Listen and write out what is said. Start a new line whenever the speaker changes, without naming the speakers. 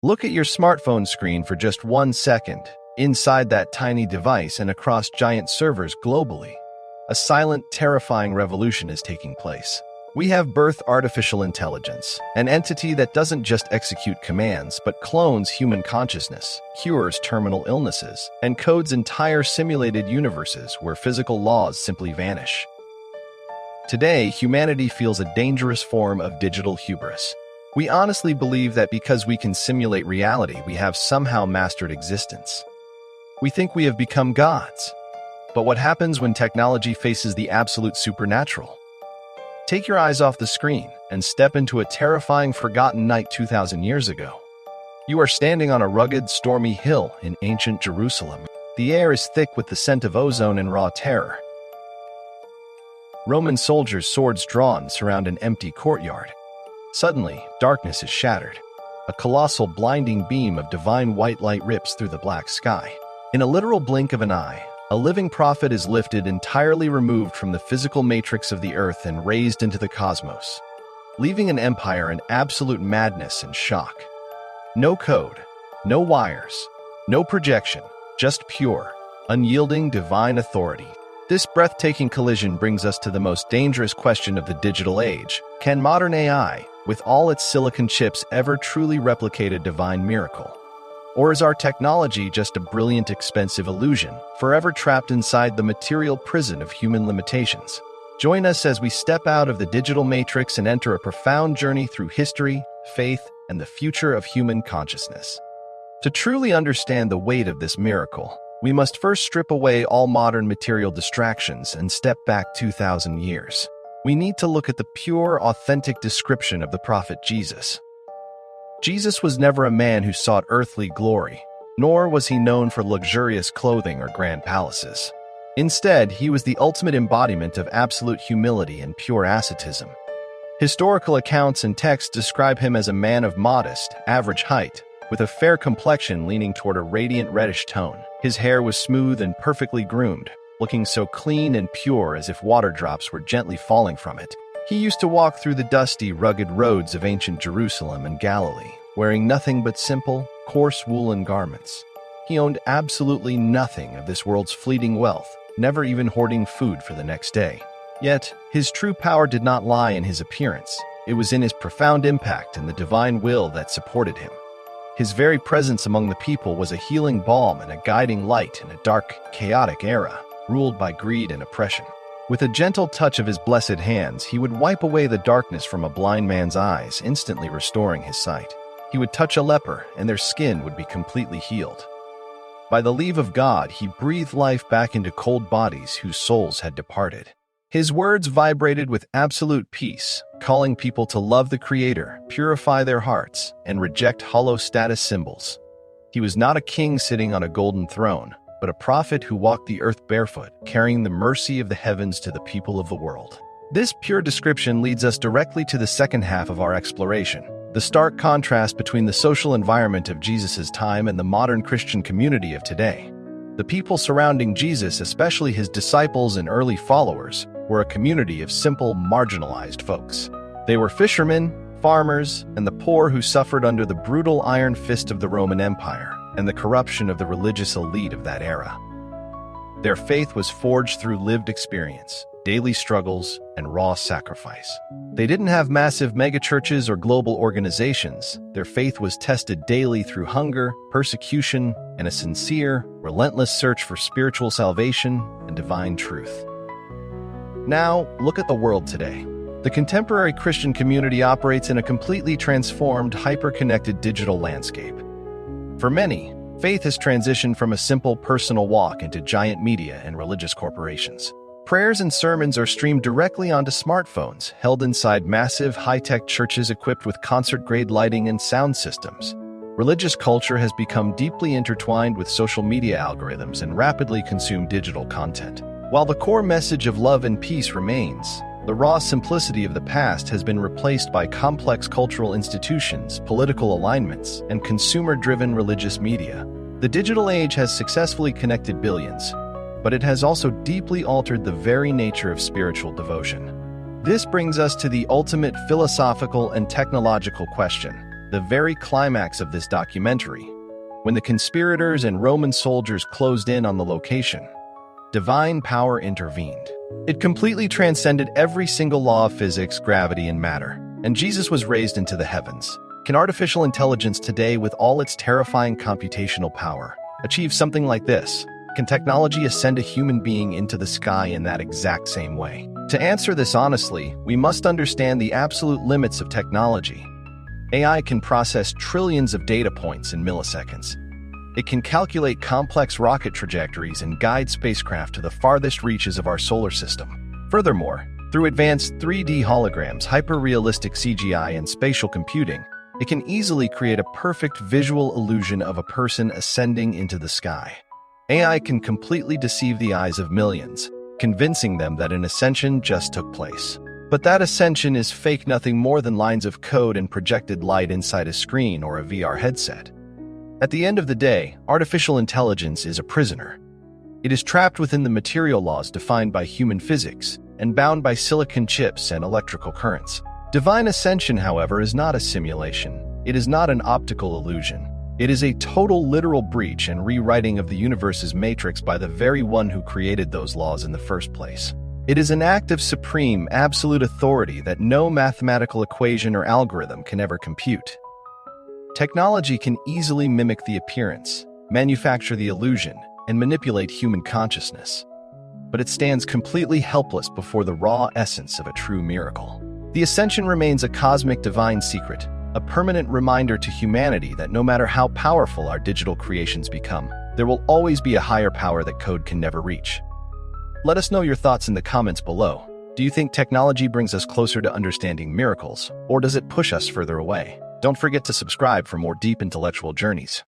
Look at your smartphone screen for just 1 second. Inside that tiny device and across giant servers globally, a silent, terrifying revolution is taking place. We have birthed artificial intelligence, an entity that doesn't just execute commands but clones human consciousness, cures terminal illnesses, and codes entire simulated universes where physical laws simply vanish. Today, humanity feels a dangerous form of digital hubris. We honestly believe that because we can simulate reality, we have somehow mastered existence. We think we have become gods. But what happens when technology faces the absolute supernatural? Take your eyes off the screen and step into a terrifying forgotten night 2,000 years ago. You are standing on a rugged, stormy hill in ancient Jerusalem. The air is thick with the scent of ozone and raw terror. Roman soldiers, swords drawn, surround an empty courtyard. Suddenly, darkness is shattered. A colossal, blinding beam of divine white light rips through the black sky. In a literal blink of an eye, a living prophet is lifted, entirely removed from the physical matrix of the earth and raised into the cosmos, leaving an empire in absolute madness and shock. No code, no wires, no projection, just pure, unyielding divine authority. This breathtaking collision brings us to the most dangerous question of the digital age. Can modern AI, with all its silicon chips, ever truly replicate a divine miracle? Or is our technology just a brilliant, expensive illusion, forever trapped inside the material prison of human limitations? Join us as we step out of the digital matrix and enter a profound journey through history, faith, and the future of human consciousness. To truly understand the weight of this miracle, we must first strip away all modern material distractions and step back 2,000 years. We need to look at the pure, authentic description of the prophet Jesus. Jesus was never a man who sought earthly glory, nor was he known for luxurious clothing or grand palaces. Instead, he was the ultimate embodiment of absolute humility and pure asceticism. Historical accounts and texts describe him as a man of modest, average height, with a fair complexion leaning toward a radiant reddish tone. His hair was smooth and perfectly groomed, looking so clean and pure as if water drops were gently falling from it. He used to walk through the dusty, rugged roads of ancient Jerusalem and Galilee, wearing nothing but simple, coarse woolen garments. He owned absolutely nothing of this world's fleeting wealth, never even hoarding food for the next day. Yet, his true power did not lie in his appearance. It was in his profound impact and the divine will that supported him. His very presence among the people was a healing balm and a guiding light in a dark, chaotic era, ruled by greed and oppression. With a gentle touch of his blessed hands, he would wipe away the darkness from a blind man's eyes, instantly restoring his sight. He would touch a leper, and their skin would be completely healed. By the leave of God, he breathed life back into cold bodies whose souls had departed. His words vibrated with absolute peace, calling people to love the Creator, purify their hearts, and reject hollow status symbols. He was not a king sitting on a golden throne, but a prophet who walked the earth barefoot, carrying the mercy of the heavens to the people of the world. This pure description leads us directly to the second half of our exploration, the stark contrast between the social environment of Jesus' time and the modern Christian community of today. The people surrounding Jesus, especially his disciples and early followers, were a community of simple, marginalized folks. They were fishermen, farmers, and the poor who suffered under the brutal iron fist of the Roman Empire and the corruption of the religious elite of that era. Their faith was forged through lived experience, daily struggles, and raw sacrifice. They didn't have massive megachurches or global organizations. Their faith was tested daily through hunger, persecution, and a sincere, relentless search for spiritual salvation and divine truth. Now, look at the world today. The contemporary Christian community operates in a completely transformed, hyper-connected digital landscape. For many, faith has transitioned from a simple personal walk into giant media and religious corporations. Prayers and sermons are streamed directly onto smartphones, held inside massive, high-tech churches equipped with concert-grade lighting and sound systems. Religious culture has become deeply intertwined with social media algorithms and rapidly consumed digital content. While the core message of love and peace remains, the raw simplicity of the past has been replaced by complex cultural institutions, political alignments, and consumer-driven religious media. The digital age has successfully connected billions, but it has also deeply altered the very nature of spiritual devotion. This brings us to the ultimate philosophical and technological question. the very climax of this documentary, when the conspirators and Roman soldiers closed in on the location, divine power intervened. It completely transcended every single law of physics, gravity, and matter, and Jesus was raised into the heavens. Can artificial intelligence today, with all its terrifying computational power, achieve something like this? Can technology ascend a human being into the sky in that exact same way? To answer this honestly, we must understand the absolute limits of technology. AI can process trillions of data points in milliseconds. It can calculate complex rocket trajectories and guide spacecraft to the farthest reaches of our solar system. Furthermore, through advanced 3D holograms, hyper-realistic CGI, and spatial computing, it can easily create a perfect visual illusion of a person ascending into the sky. AI can completely deceive the eyes of millions, convincing them that an ascension just took place. But that ascension is fake, nothing more than lines of code and projected light inside a screen or a VR headset. At the end of the day, artificial intelligence is a prisoner. It is trapped within the material laws defined by human physics and bound by silicon chips and electrical currents. Divine ascension, however, is not a simulation. It is not an optical illusion. It is a total literal breach and rewriting of the universe's matrix by the very one who created those laws in the first place. It is an act of supreme, absolute authority that no mathematical equation or algorithm can ever compute. Technology can easily mimic the appearance, manufacture the illusion, and manipulate human consciousness. But it stands completely helpless before the raw essence of a true miracle. The ascension remains a cosmic divine secret, a permanent reminder to humanity that no matter how powerful our digital creations become, there will always be a higher power that code can never reach. Let us know your thoughts in the comments below. Do you think technology brings us closer to understanding miracles, or does it push us further away? Don't forget to subscribe for more deep intellectual journeys.